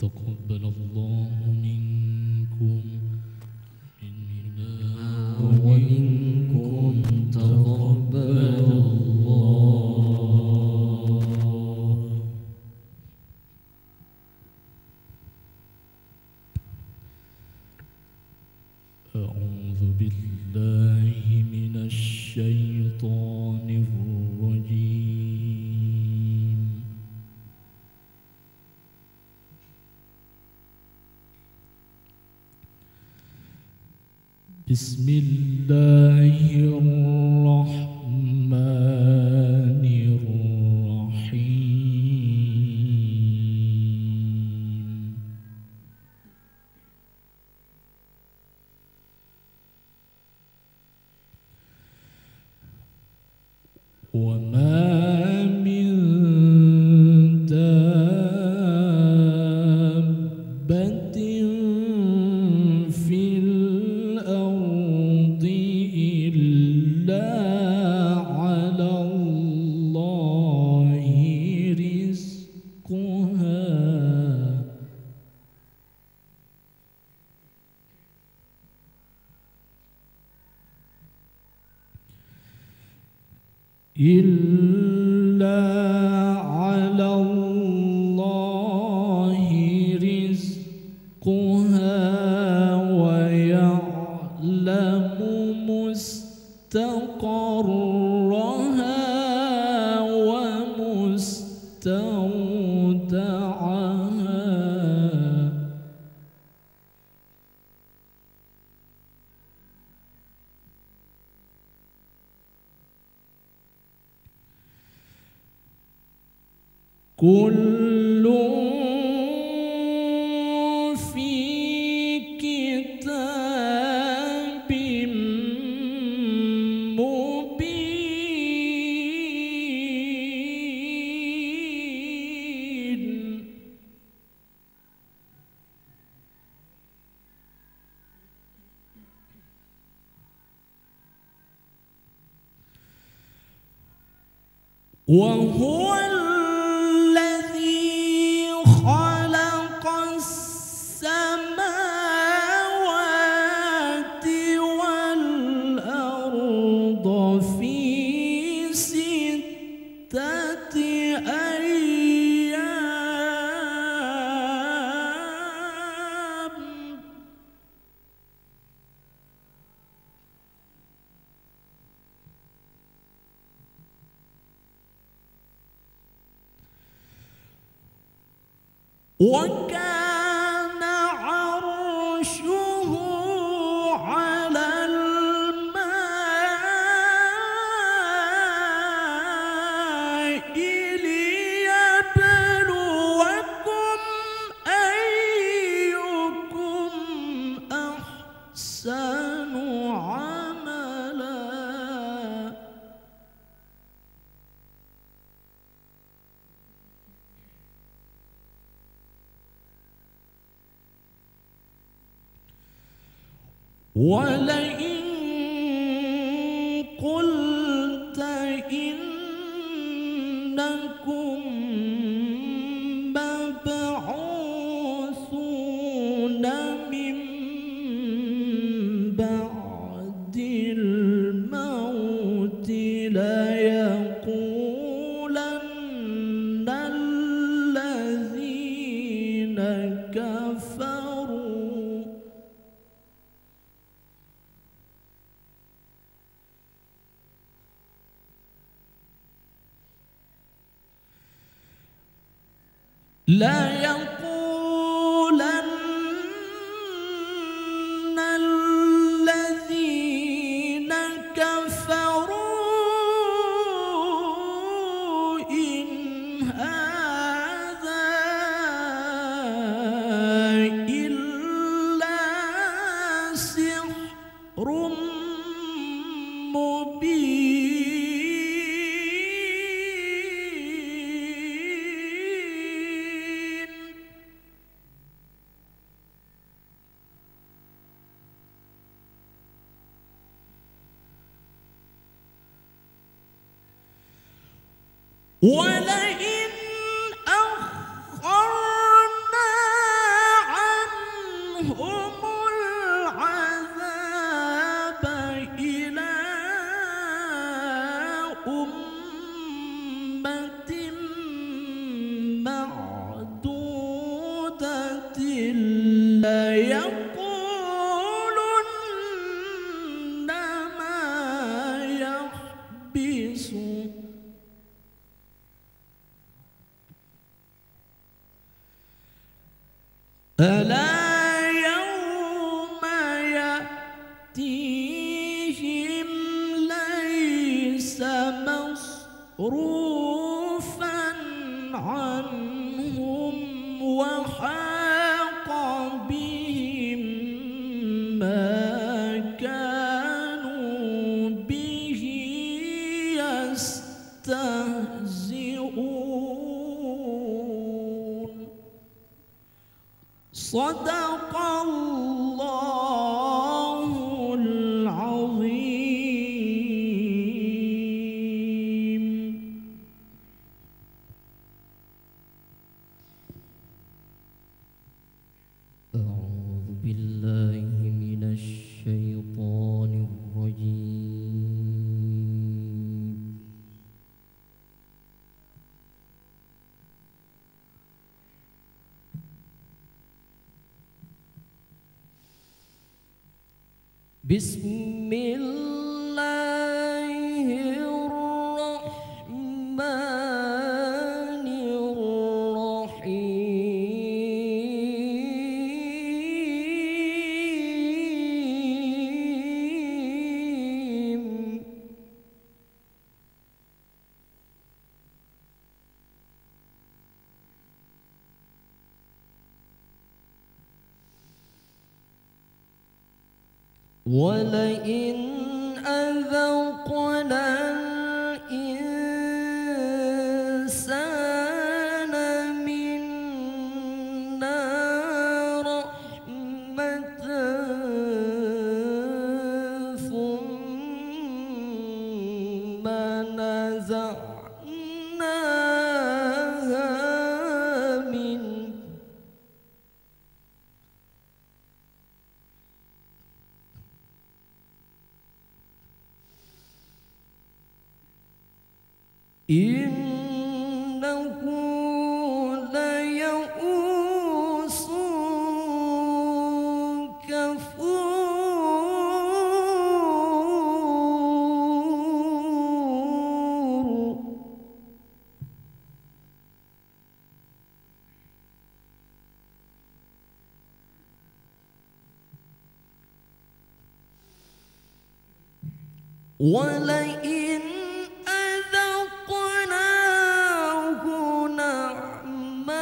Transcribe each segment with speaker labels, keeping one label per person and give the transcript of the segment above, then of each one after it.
Speaker 1: تقبل الله منكم
Speaker 2: ومنكم تقبل الله.
Speaker 1: أعوذ بالله من الشيطان الرجيم. بسم الله الرحمن الرحيم. وما من دابة في الأرض إلا على الله رزقها إلا على الله رزقها ويعلم مستقرها ومستودعها. كل في كتاب مبين. وهو خلق السماوات والأرض في 6 أيام وكان عرشه على الماء ليبلوكم أيكم أحسن عملا. ولئن قلت إنكم مبعوثون من بعد الموت ليقولن الذين كفروا إن هذا إلا سحر مبين. ولئن أخرنا ألا يوم يأتيهم ليس مصروفا عنهم وحاق بهم ما كانوا به يستهزئون. صدق الله العظيم.
Speaker 2: أعوذ بالله من الشيطان الرجيم. بسم الله الرحمن الرحيم. ولئن أذقنا الإنسان منا رحمة ثم نزعناها منه إنه ليئوس كفور. ولئن أذقناه نعماء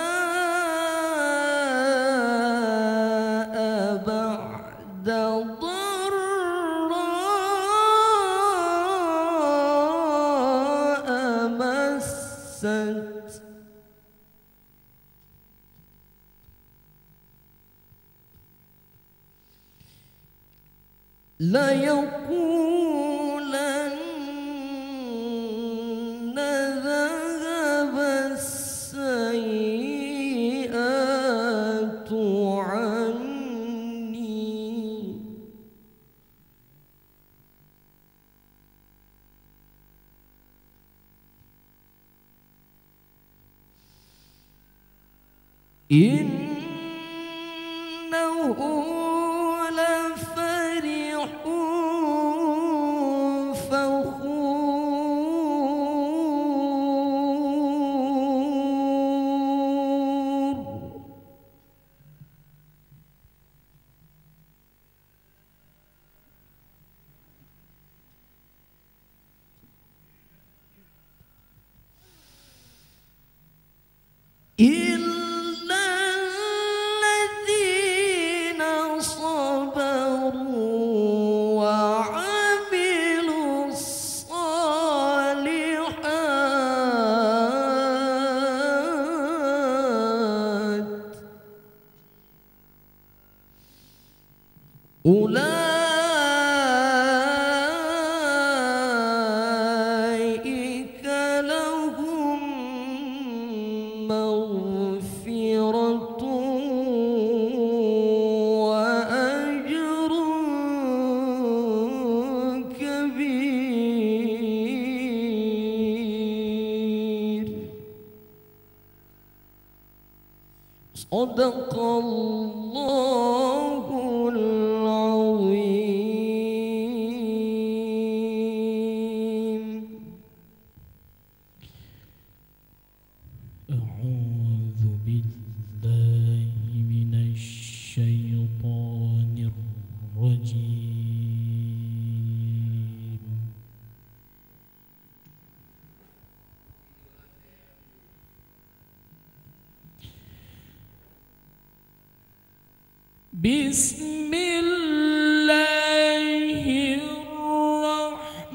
Speaker 2: بعد ضراء مست ليقولن ذهب السيئات عني. إنه لفرح فخور. إلا الذين صبروا وعملوا الصالحات أولئك لهم مغفرة وأجر كبير. صدق الله العظيم.
Speaker 1: أعوذ بالله من الشيطان بسم الله الرحمن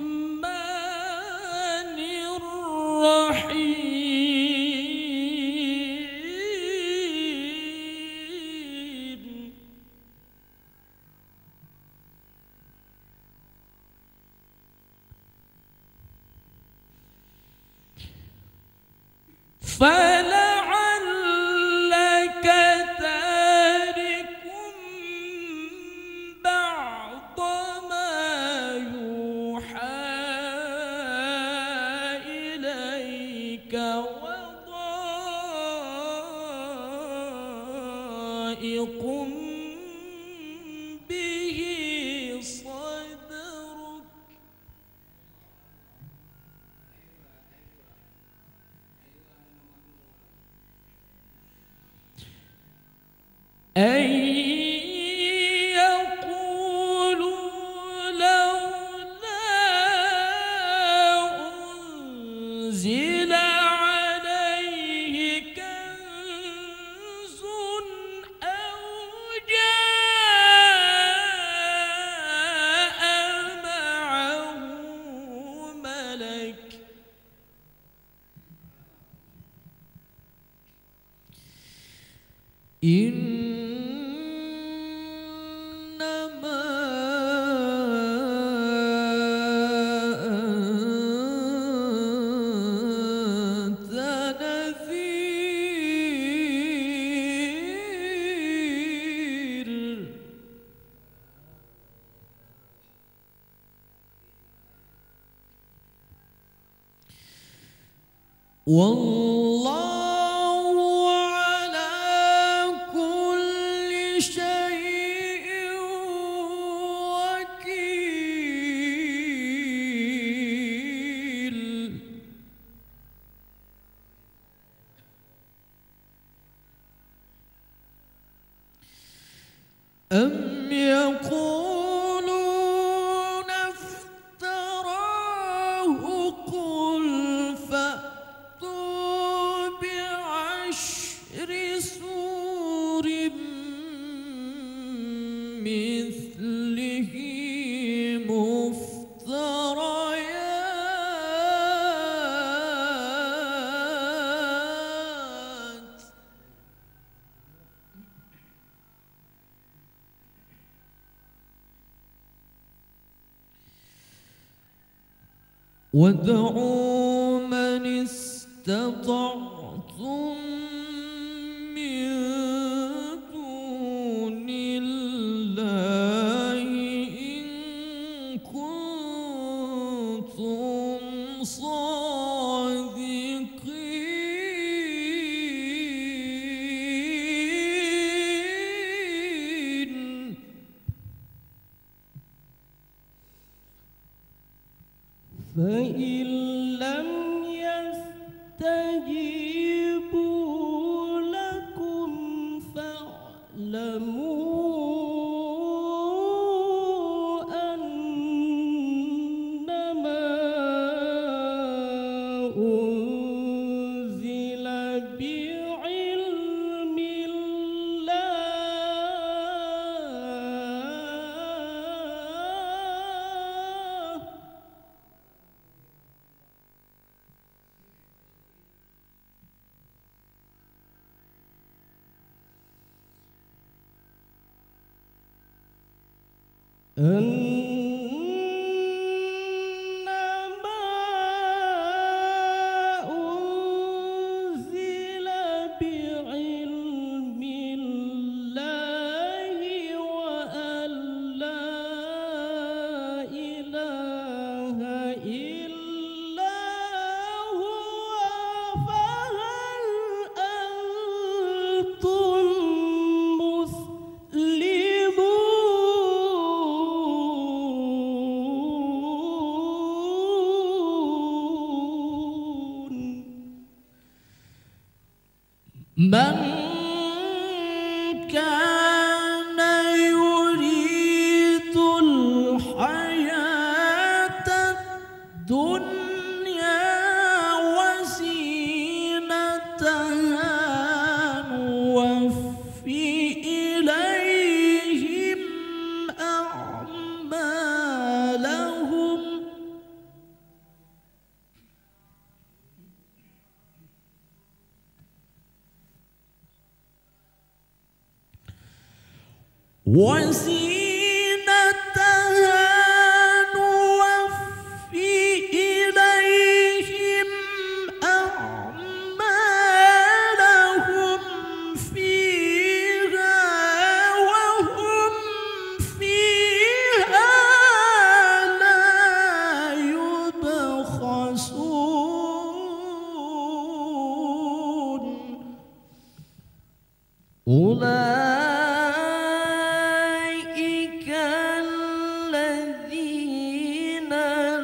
Speaker 1: الرحيم فلعلك تارك بعض ما يوحى إليك وضائق به صدرك أن يقولوا لولا أنزل عليه كنز أو جاء معه ملك إنما أنت نذير والله على كل شيء وكيل أم يقولون افتراه قل فأتوا بعشر سور مثله مفتريات وادعوا من استطعتم من دون الله إن كنتم صادقين فإن لم يستجيبوا لكم فاعلموا أنما أنزل بعلم الله أنما أنزل بعلم الله وأن لا إله إلا هو فهل أنتم مسلمون من كان يريد الحياة الدنيا وزينتها نوفي إليه وزينتها نوفي إليهم أعمالهم فيها وهم فيها لا يبخسون أولئك الذين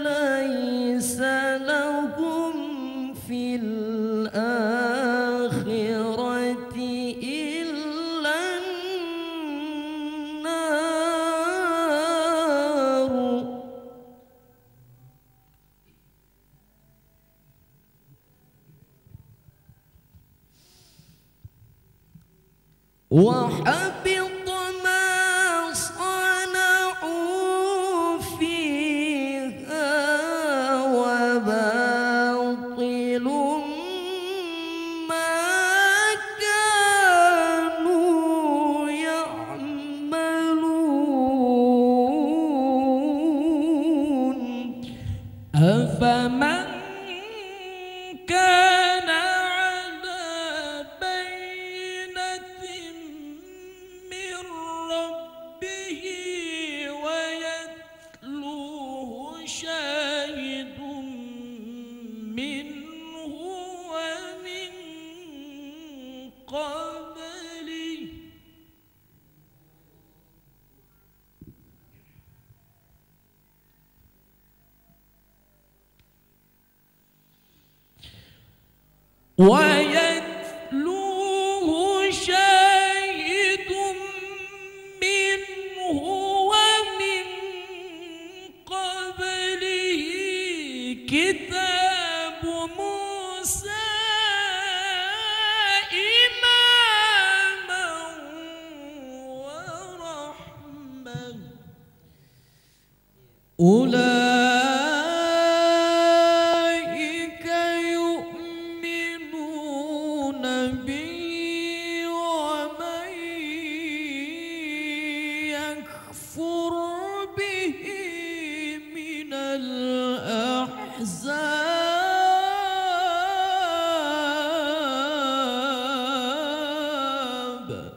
Speaker 1: ليس لهم في الآخرة إلا النار وحبط ما صنعوا فيها وباطل ما كانوا يعملون أفمن كان على بينة من ربه ويتلوه شاهد منه ومن قبله ويتلوه شاهد منه ومن قبله كتاب موسى إماما ورحمة أولئك يؤمنون به ومن يكفر به من الأحزاب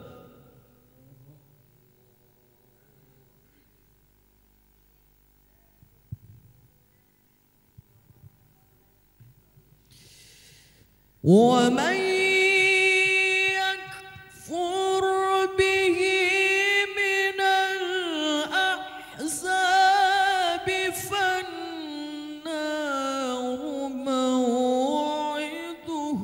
Speaker 1: ومن يكفر به من الأحزاب فالنار موعده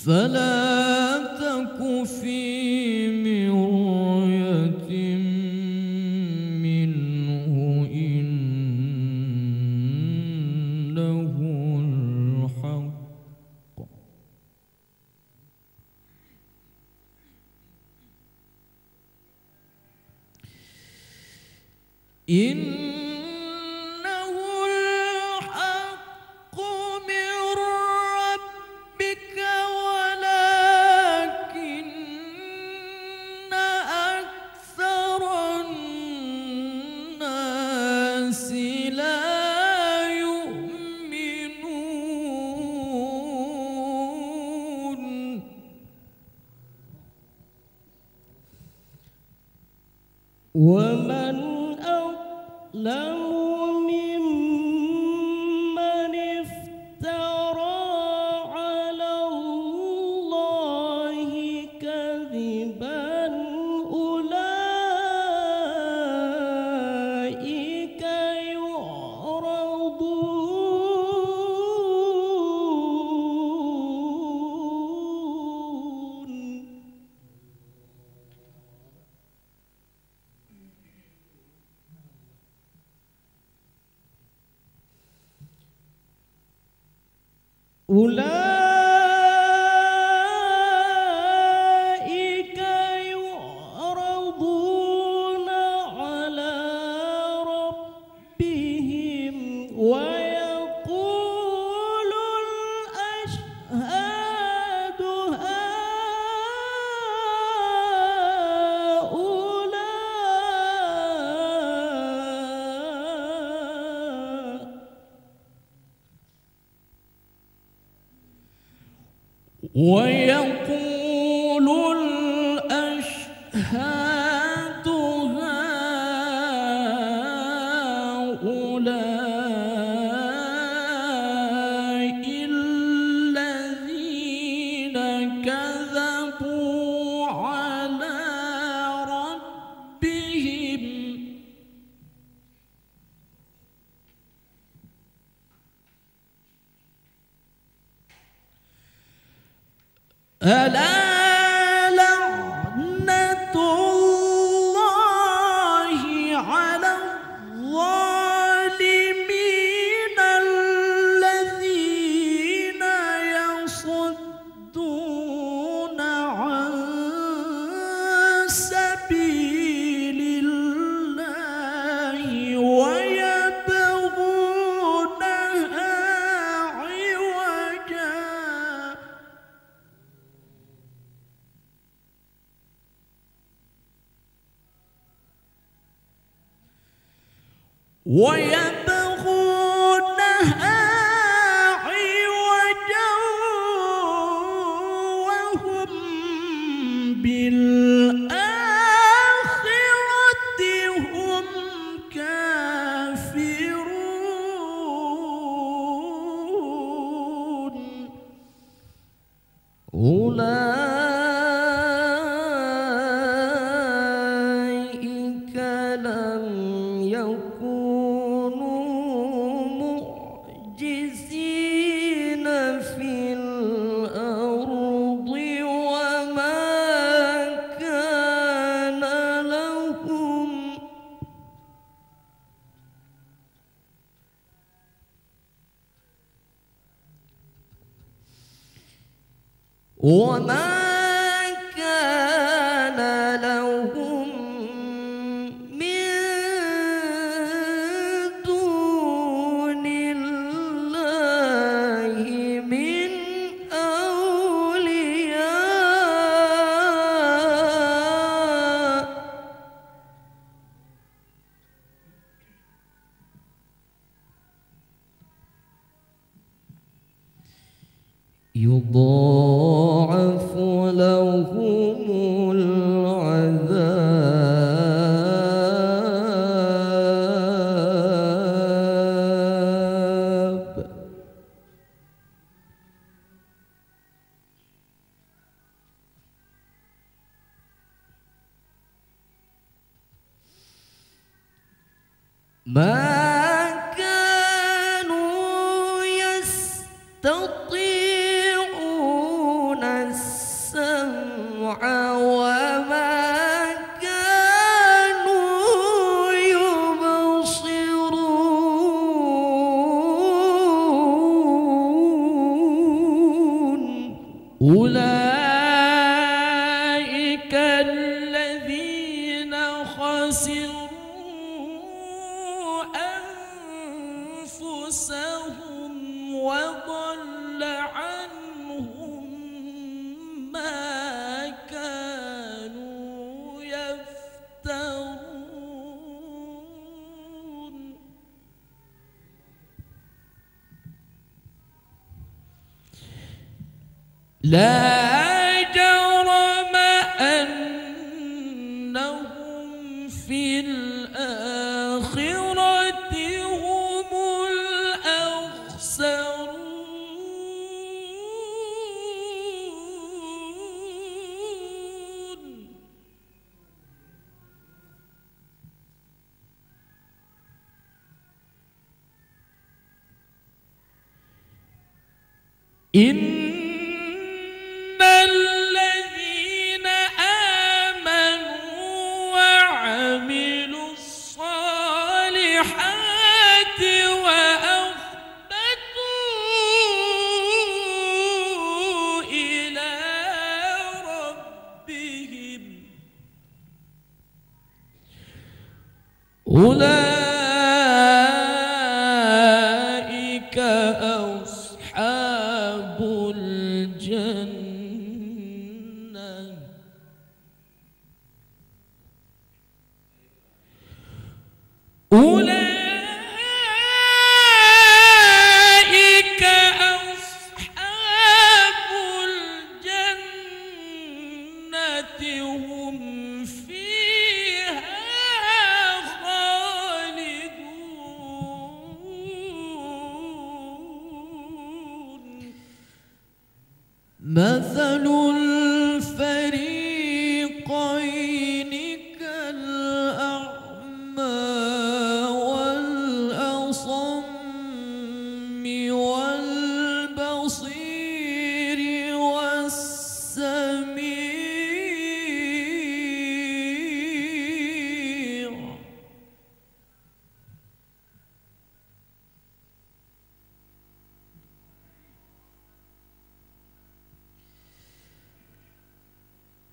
Speaker 1: فلا تك في مرية منه إنه الحق إنه الحق من ربك ولكن أكثر الناس لا يؤمنون ومن أظلم ممن افترى على الله كذبا أولئك يعرضون أولئك يعرضون على ويقول الأشهاد هؤلاء الذين كذبوا على ربهم ألا لعنة الله على الظالمين الذين يصدون عن سبيل الله ويبغونها عوجا وهم بالآخرة هم كافرون.
Speaker 2: أولئك لم يكونوا معجزين في الأرض وما كان لهم من دون الله من أولياء يضاعف لهم العذاب ما كانوا يستطيعون السمع وما كانوا يبصرون. أولئك الذين خسروا أنفسهم وضل عنهم ما كانوا يفترون. لا جرم أنهم في الآخرة هم الأخسرون. إن الذين آمنوا وعملوا الصالحات وأخبتوا إلى ربهم أولئك أصحاب الجنة أولئك أصحاب مثل الفريقين كالأعمى والأصم والبصير والسميع.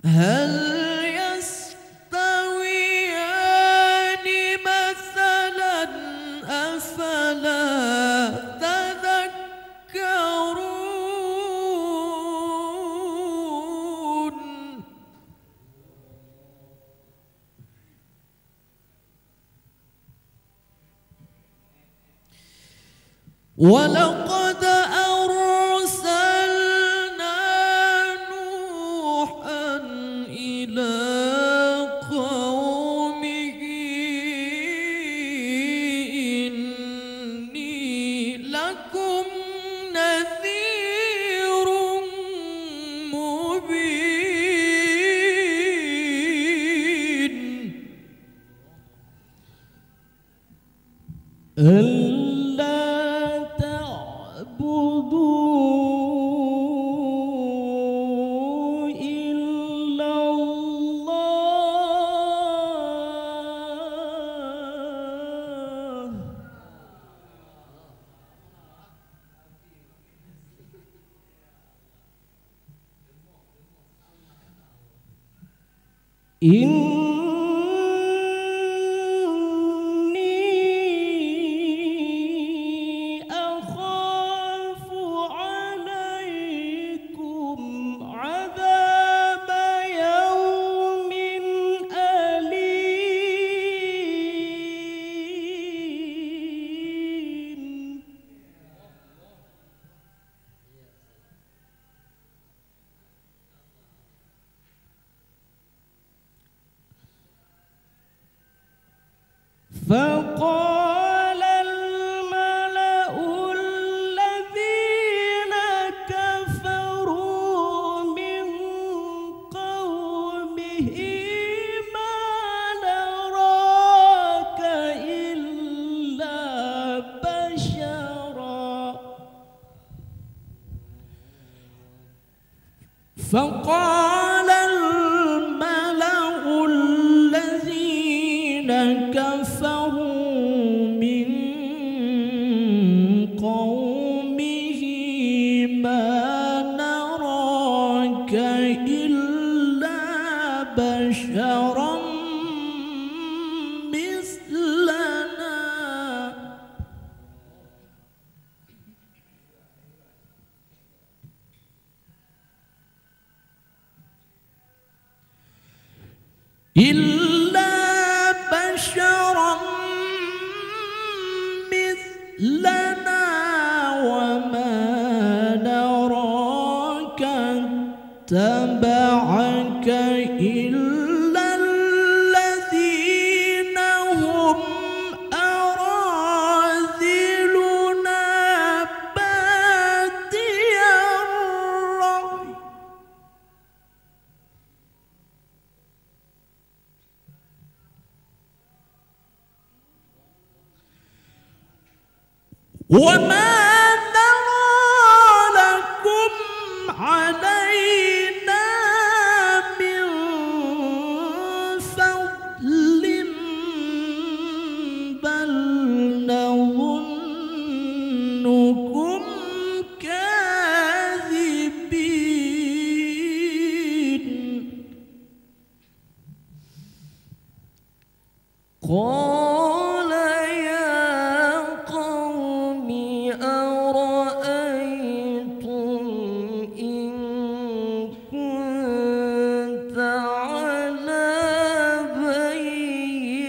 Speaker 2: هل يستويان مثلا أفلا تذكرون. ولقد أرسلنا نوحا إلى قومه إني لكم نذير مبين ألا تعبدوا إلا الله إني أخاف عليكم عذاب يوم أليم. فقال الملأ الذين كفروا من قومه ما نراك إلا بشرا. فقال الملأ الذين كفروا من قومه ما نراك إلا بشرا مثلنا إلا بشرا مثلنا وما نراك اتبعك إلا الذين هم أراذلنا بادي الرأي وما نرى لكم علينا من فضل بل نظنكم كاذبين. قال يا قوم أرأيتم إن كنت على بينة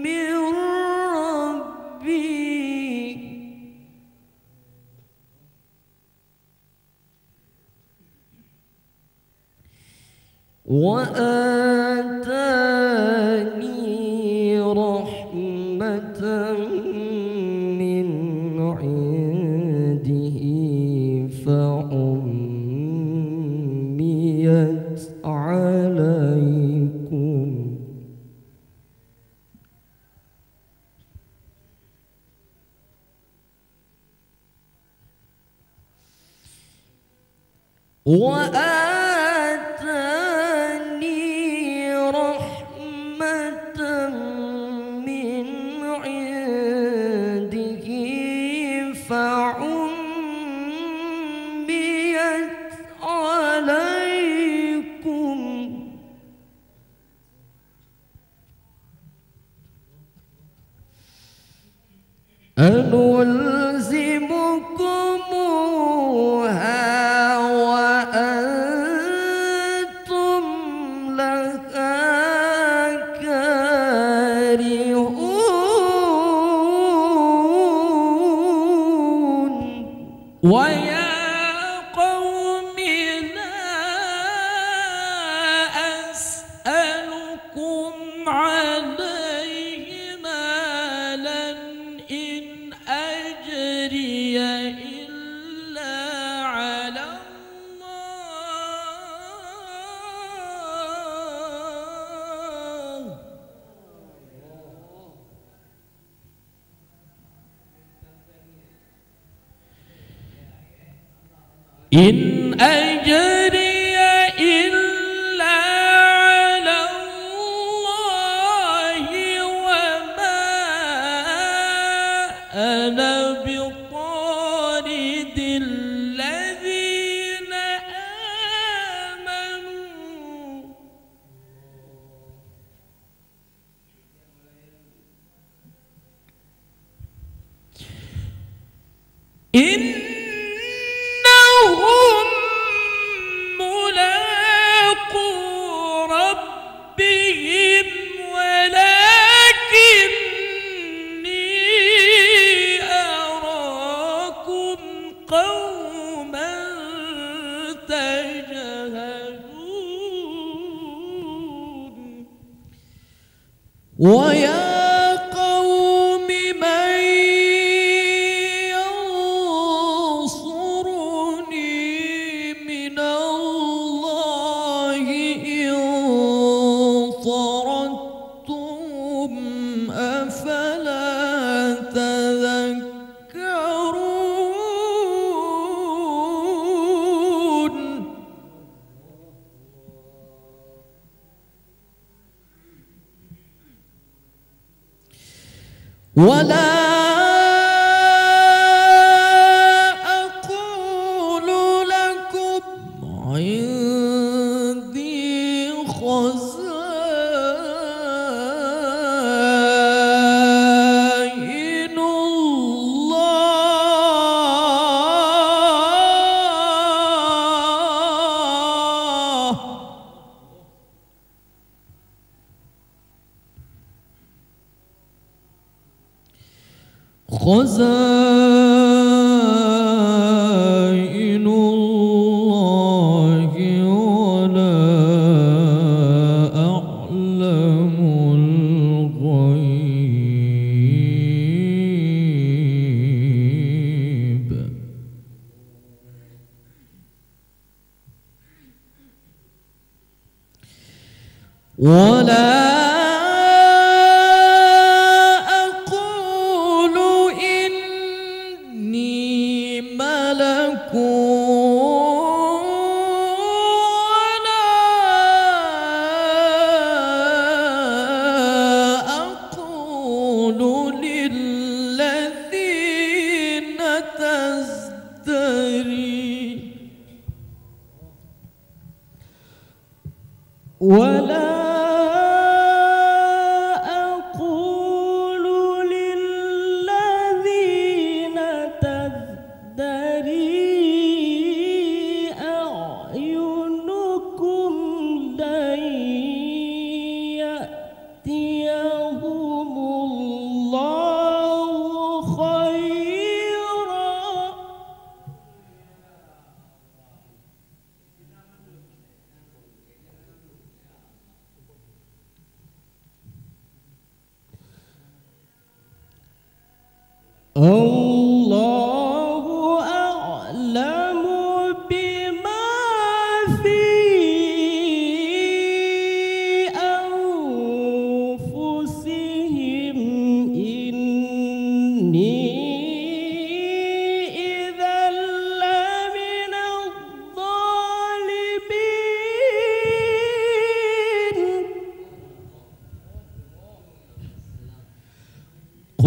Speaker 2: من ربي وآتاني رحمة من عنده فعميت عليكم وآتاني رحمة من عنده فعميت عليكم أنلزمكموها وأنتم لها كارهون
Speaker 1: ويا قوم لا أسألكم عليه مالا إن أجري إلا على الله إن أجري إلا على الله وما أنا بطارد الذين آمنوا إنهم ملاقو ربهم ولكني أراكم قوما تجهلون ويا قوم من ينصرني من الله إن طردتم أفلا تذكرون ولا أقول لكم عندي خزائن الله خزائن الله ولا أعلم الغيب ولا ولا أقول للذين تزدري أعينكم لن يأتيهم الله خيرا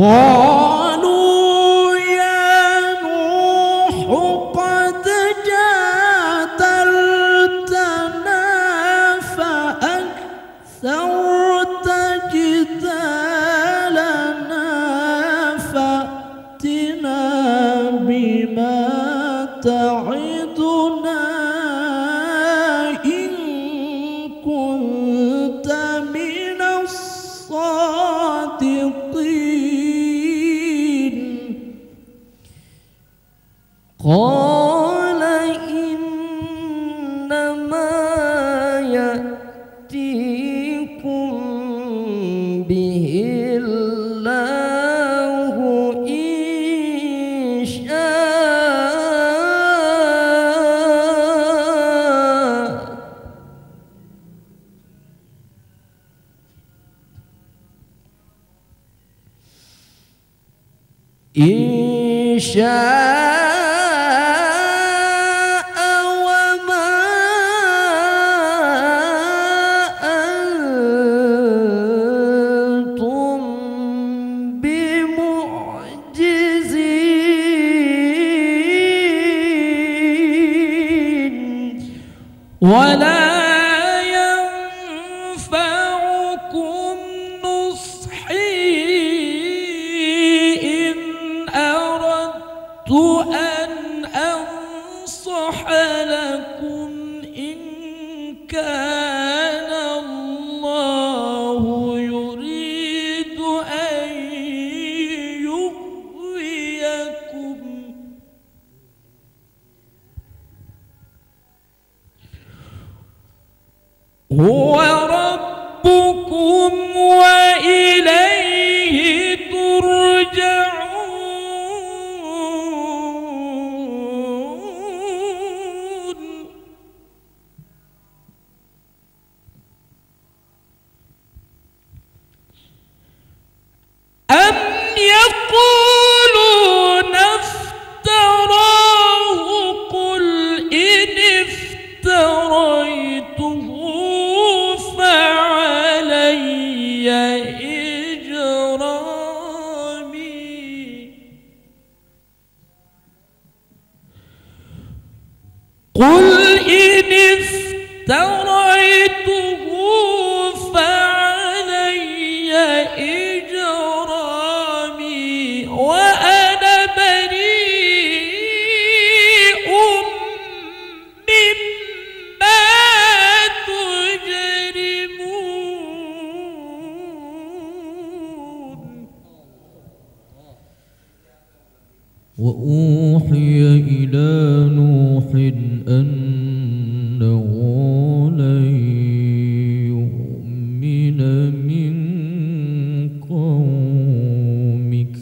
Speaker 1: قالوا يا نوح قد جادلتنا فأكثرت جدالنا فأتنا بما تعدنا إن كنت من الصادقين.
Speaker 2: قال إنما يأتيكم به الله إن شاء. إن شاء وما أنتم بمعجزين
Speaker 1: ولا ينفعكم نصحي إن أردت أن أنصح لكم إن كان الله يريد أن يغويكم هو ربكم وإليه ترجعون. أم يقولون افتراه قل إن افتريته فعلي إجرامي. قل إن افتريته فعلي إجرامي وأنا بريء مما تجرمون. وأوحي إلى نوح أنه لن يؤمن من قومك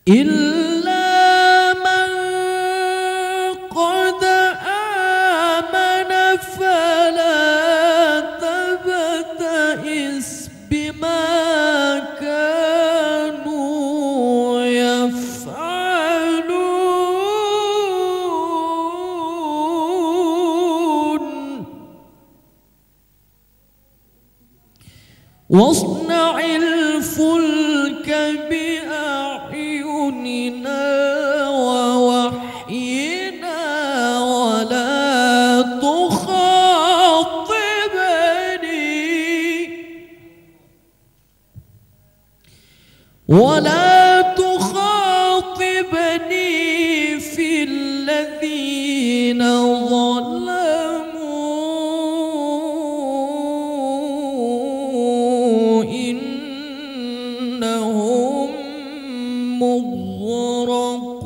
Speaker 1: إلا من قد آمن فلا تبتئس بما كانوا يفعلون. واصنع الفلك بأعيننا ووحينا ولا تخاطبني في الذين ظلموا إنهم مغرقون.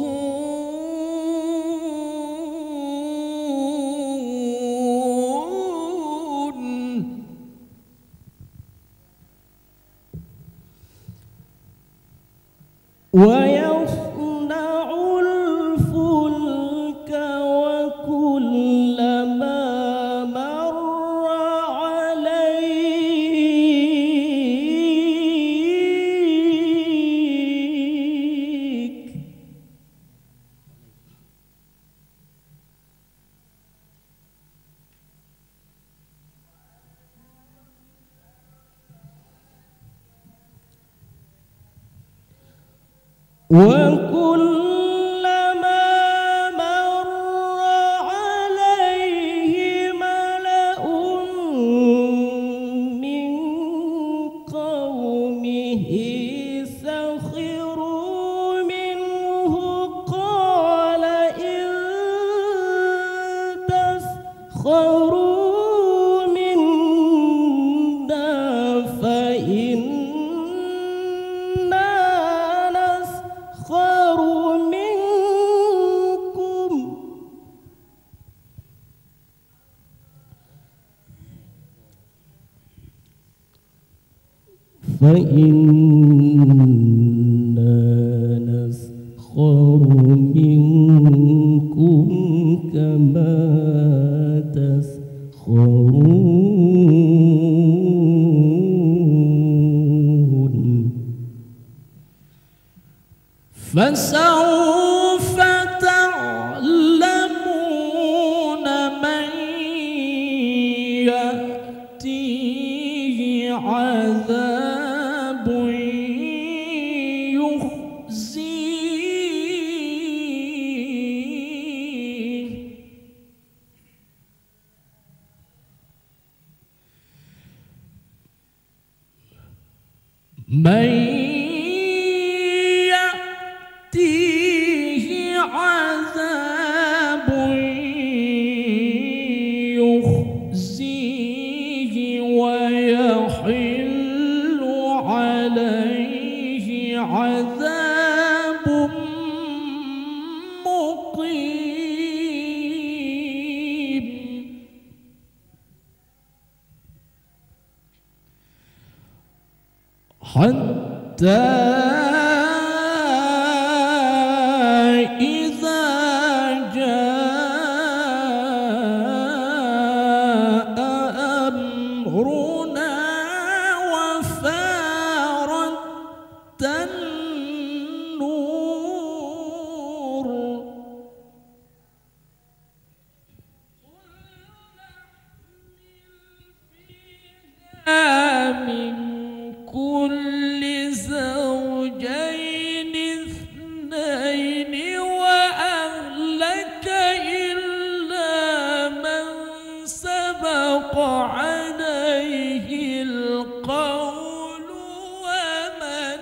Speaker 1: ويصنع الفلك وكلما مر عليك وكلما مر عليه ملأ من قومه سخروا منه قال إن تسخروا منا فإنا نسخر منكم كما تسخرون فسوف تعلمون من يأتيه عذاب يخزيه من يأتيه عذاب يخزيه ويحل عليه عذاب مقيم حتى إذا جاء أمرنا وفارت النور من كل زوجين اثنين وأهلك إلا من سبق عليه القول ومن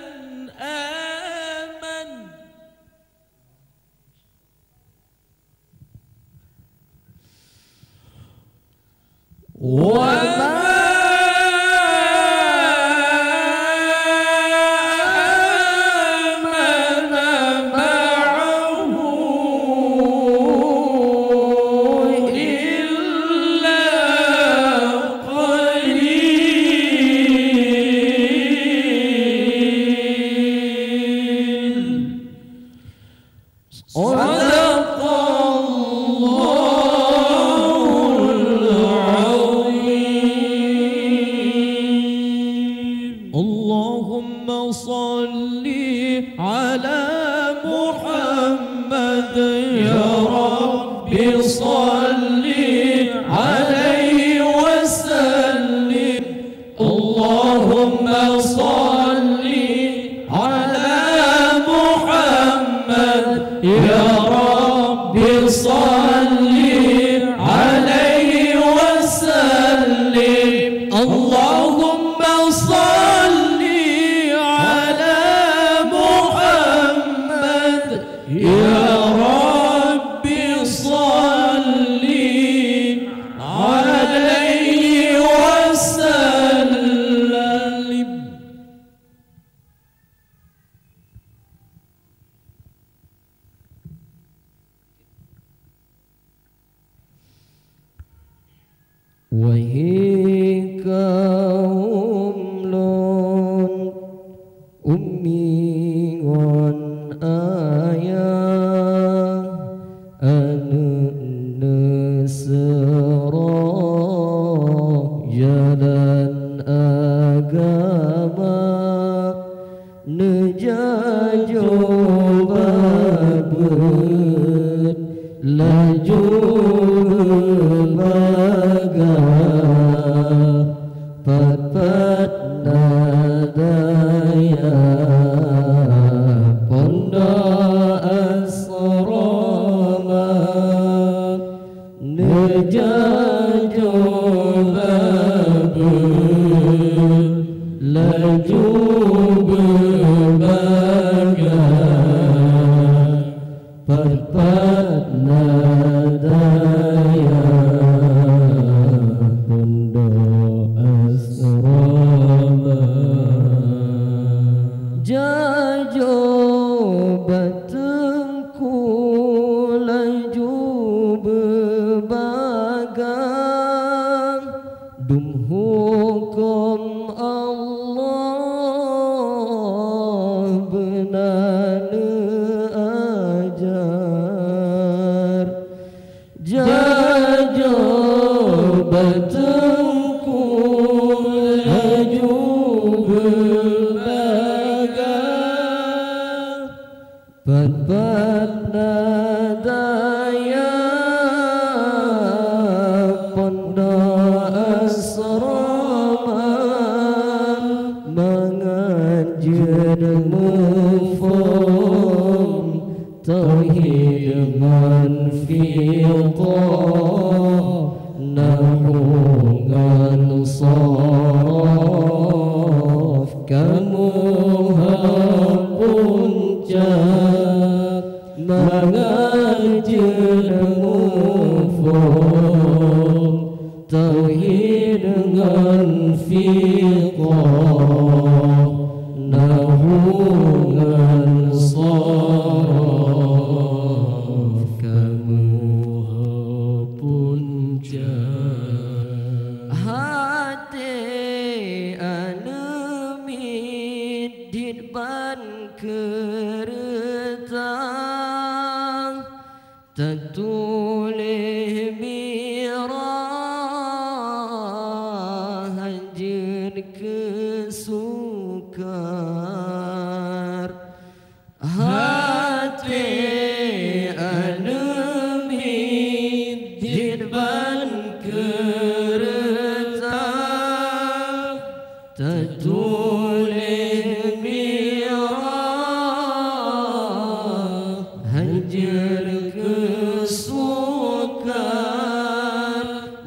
Speaker 1: آمن وما صدق الله العظيم. اللهم صل على محمد يا رب صل عليه وسلم. اللهم صل على محمد يا رب صل عليه وسلم. اللهم صل على محمد يا رب صل عليه وسلم. Wahai kaum lon ummi ngon ayah anu nesero jalan agama nejajo babet laju Pat nadaya pondok Jajo batengku laju berbagang, dum hukum Allah benar ajar. Jajo batengku laju berbagang, bat-bat nadaya pondok asrama mengajar mufhum tauhid manfiqah nahungan saraf kamu puncak mengajar mufhum tauhid manfiqah nahungan saraf kamu puncak. Hati anemit ditban keretang tertulih mirah hanjir kesukar. Hati anemit ditban keretang tertulih mirah hanjir kesukar.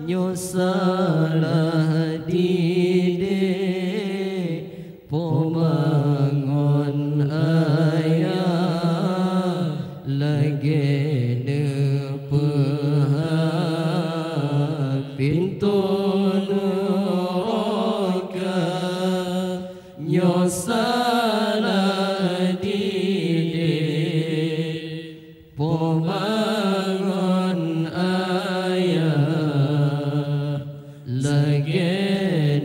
Speaker 1: Nyosalah didik pomangon ayah lagi nepehak pintu neraka. Nyosalah didik pomangon ayah lagi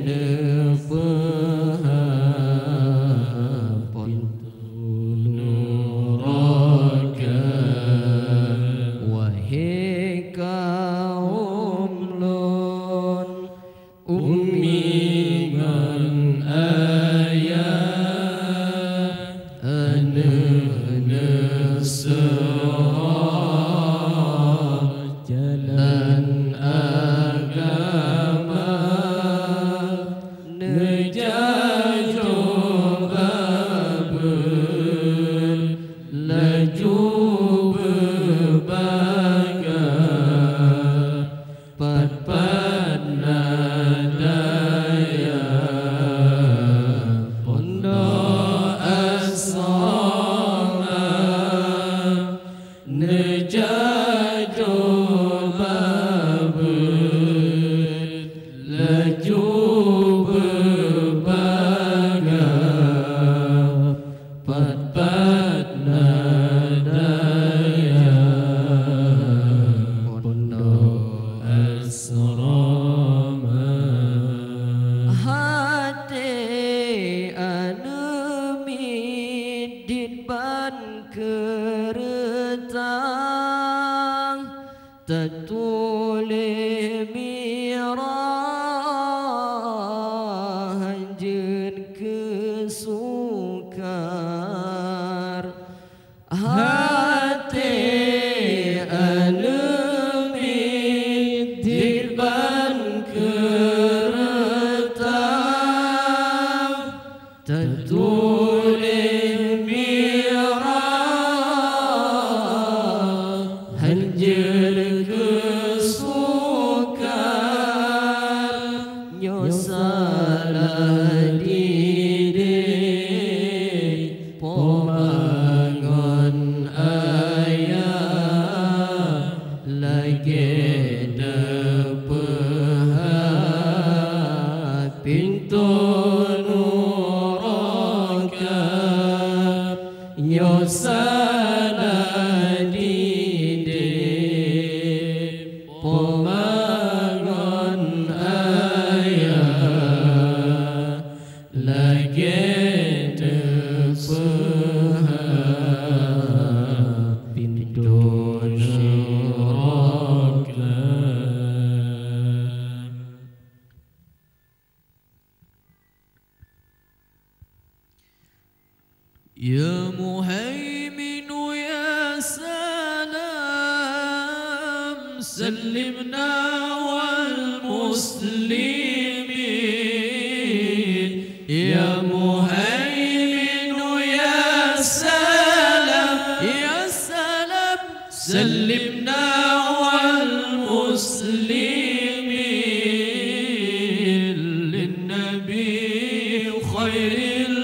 Speaker 1: nepehak pintu neraka. Wahai kaum lon ummi ngan ayah ane serah jalan agama nejajo babel laju berbagang pat-pat nadaya pondok asrama nejajo babel laju berbagang pat-pat nadaya pondok asrama. Hati anemit ditban keretang tertulih mirah hanjir kesukar. Hati anemit ditban keretang tertulih mirah hanjir kesukar. Nyosalah didik pomangon ayah lagi nepehak pintu neraka. yo saladi de pomagon ayah lagi terpeha pintu neraka.
Speaker 2: Ya Muhaimin ya salam sallimna wal muslimin. Ya Muhaimin ya salam sallimna wal muslimin lin nabi khairil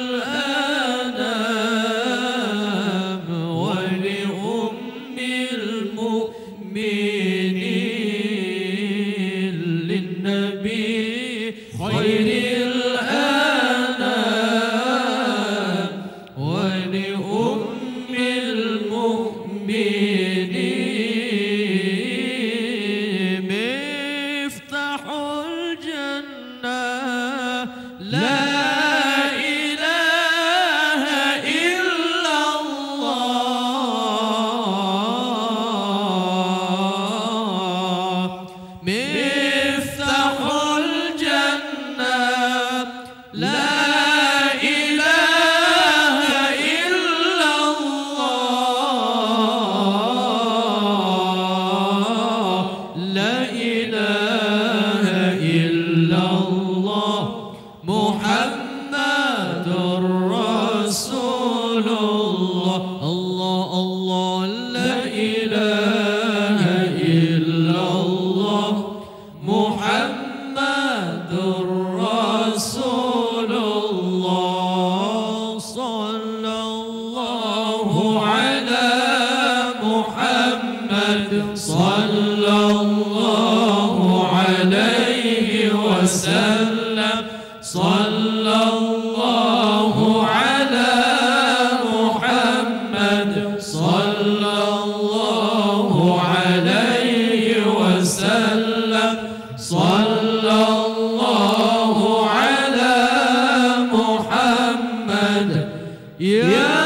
Speaker 2: خير الأنام ولأم المؤمنين مفتاح الجنة لا إله إلا الله مفتاح لا إله إلا الله لا إله إلا الله محمد رسول الله الله الله لا إله إلا الله محمد رسول الله صلى الله على محمد صلى الله عليه وسلم صلى الله على محمد صلى الله عليه وسلم صلى الله على محمد يا